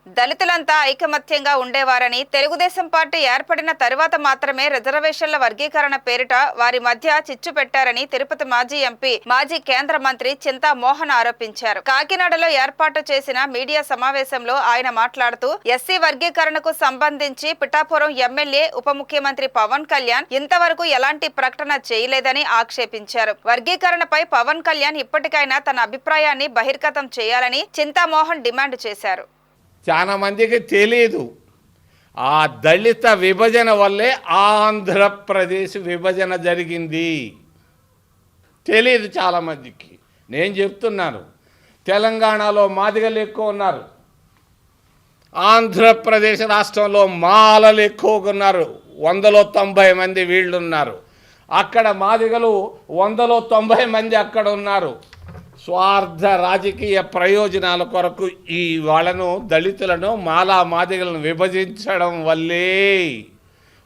దళితులంతా ఐకమత్యంగా ఉండేవారని, తెలుగుదేశం పార్టీ ఏర్పడిన తరువాత మాత్రమే రిజర్వేషన్ల వర్గీకరణ పేరిట వారి మధ్య చిచ్చు పెట్టారని తిరుపతి మాజీ ఎంపీ, మాజీ కేంద్ర మంత్రి చింతా మోహన్ ఆరోపించారు. కాకినాడలో ఏర్పాటు చేసిన మీడియా సమావేశంలో ఆయన మాట్లాడుతూ, ఎస్సీ వర్గీకరణకు సంబంధించి పిఠాపురం ఎమ్మెల్యే, ఉప ముఖ్యమంత్రి పవన్ కళ్యాణ్ ఇంతవరకు ఎలాంటి ప్రకటన చేయలేదని ఆక్షేపించారు. వర్గీకరణపై పవన్ కళ్యాణ్ ఇప్పటికైనా తన అభిప్రాయాన్ని బహిర్గతం చేయాలని చింతా మోహన్ డిమాండ్ చేశారు. చాలా మందికి తెలియదు, ఆ దళిత విభజన వల్లే ఆంధ్రప్రదేశ్ విభజన జరిగింది. తెలియదు చాలామందికి. నేను చెప్తున్నాను, తెలంగాణలో మాదిగలు ఎక్కువ ఉన్నారు, ఆంధ్రప్రదేశ్ రాష్ట్రంలో మాలలు ఎక్కువగా ఉన్నారు. 190 మంది వీళ్ళు ఉన్నారు. అక్కడ మాదిగలు 190 మంది అక్కడ ఉన్నారు. స్వార్థ రాజకీయ ప్రయోజనాల కొరకు ఈ వాళ్ళను, దళితులను, మాలా మాదిగలను విభజించడం వల్లే,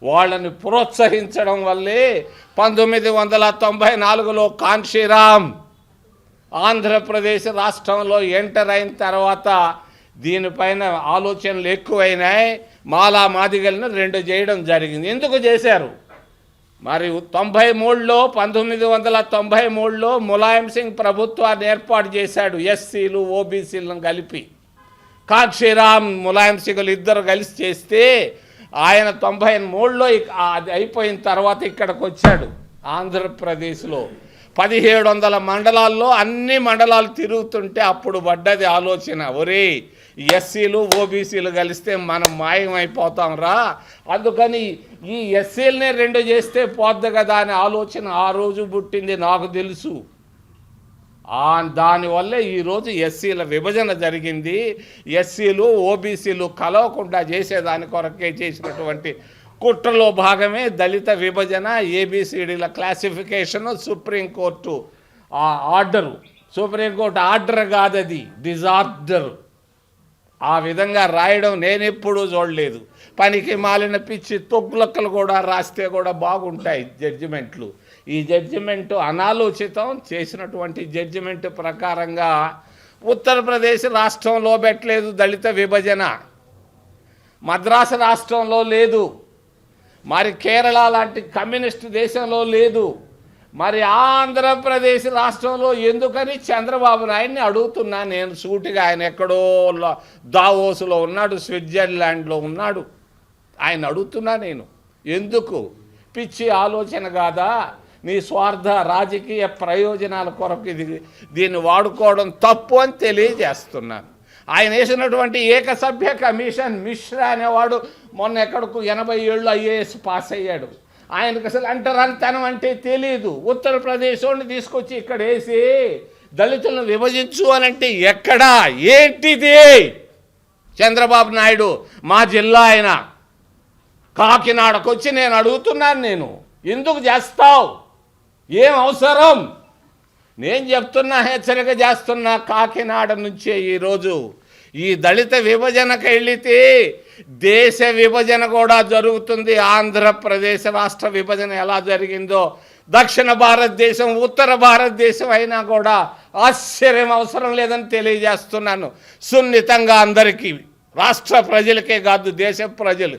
వాళ్ళని ప్రోత్సహించడం వల్లే 1994లో కాన్షీరామ్ ఆంధ్రప్రదేశ్ రాష్ట్రంలో ఎంటర్ అయిన తర్వాత దీనిపైన ఆలోచనలు ఎక్కువైనాయి. మాలా మాదిగలను 2 చేయడం జరిగింది. ఎందుకు చేశారు? మరి 1993లో ములాయం సింగ్ ప్రభుత్వాన్ని ఏర్పాటు చేశాడు. ఎస్సీలు, ఓబీసీలను కలిపి కాక్షీరామ్, ములాయం సింగ్లు ఇద్దరు కలిసి చేస్తే ఆయన 93లో అది అయిపోయిన తర్వాత ఇక్కడికి వచ్చాడు. ఆంధ్రప్రదేశ్లో 1700 మండలాల్లో అన్ని మండలాలు తిరుగుతుంటే అప్పుడు పడ్డది ఆలోచన, ఒరే ఎస్సీలు ఓబీసీలు కలిస్తే మనం మాయమైపోతాం రా, అందుకని ఈ ఎస్సీలనే 2 చేస్తే పోద్ది కదా అనే ఆలోచన ఆ రోజు పుట్టింది. నాకు తెలుసు. దానివల్లే ఈరోజు ఎస్సీల విభజన జరిగింది. ఎస్సీలు ఓబీసీలు కలవకుండా చేసేదాని కొరకే చేసినటువంటి కుట్రలో భాగమే దళిత విభజన, ఏబిసిడీల classification, supreme court order. Supreme court order కాదది, డిజార్డర్. ఆ విధంగా రాయడం నేనెప్పుడూ చూడలేదు. పనికి మాలిన పిచ్చి తొక్కులక్కలు కూడా రాస్తే కూడా బాగుంటాయి జడ్జిమెంట్లు. ఈ జడ్జిమెంటు అనాలోచితం. చేసినటువంటి జడ్జిమెంట్ ప్రకారంగా ఉత్తరప్రదేశ్ రాష్ట్రంలో పెట్టలేదు దళిత విభజన, మద్రాసు రాష్ట్రంలో లేదు, మరి కేరళ లాంటి కమ్యూనిస్టు దేశంలో లేదు, మరి ఆంధ్రప్రదేశ్ రాష్ట్రంలో ఎందుకని చంద్రబాబు నాయుడిని అడుగుతున్నా నేను సూటిగా. ఆయన ఎక్కడో దావోసులో ఉన్నాడు, స్విట్జర్లాండ్లో ఉన్నాడు. ఆయన అడుగుతున్నా నేను, ఎందుకు? పిచ్చి ఆలోచన కాదా? నీ స్వార్థ రాజకీయ ప్రయోజనాల కొరకు దీన్ని వాడుకోవడం తప్పు అని తెలియజేస్తున్నాను. ఆయన వేసినటువంటి ఏకసభ్య కమిషన్, మిశ్రా అనేవాడు మొన్న ఎక్కడికి 87 ఐఏఎస్ పాస్ అయ్యాడు. ఆయనకు అసలు అంటరానితనం అంటే తెలియదు. ఉత్తరప్రదేశ్ వాడిని తీసుకొచ్చి ఇక్కడ వేసి దళితులను విభజించు అని అంటే ఎక్కడా? ఏంటిది? చంద్రబాబు నాయుడు మా జిల్లా ఆయన కాకినాడకు వచ్చి నేను అడుగుతున్నాను, నేను ఎందుకు చేస్తావు? ఏం అవసరం? నేను చెప్తున్నా, హెచ్చరిక చేస్తున్నా. కాకినాడ నుంచే ఈరోజు ఈ దళిత విభజనకు వెళితే దేశ విభజన కూడా జరుగుతుంది. ఆంధ్రప్రదేశ్ రాష్ట్ర విభజన ఎలా జరిగిందో దక్షిణ భారతదేశం, ఉత్తర భారతదేశం అయినా కూడా ఆశ్చర్యం అవసరం లేదని తెలియజేస్తున్నాను. సున్నితంగా అందరికీ, రాష్ట్ర ప్రజలకే కాదు, దేశ ప్రజలు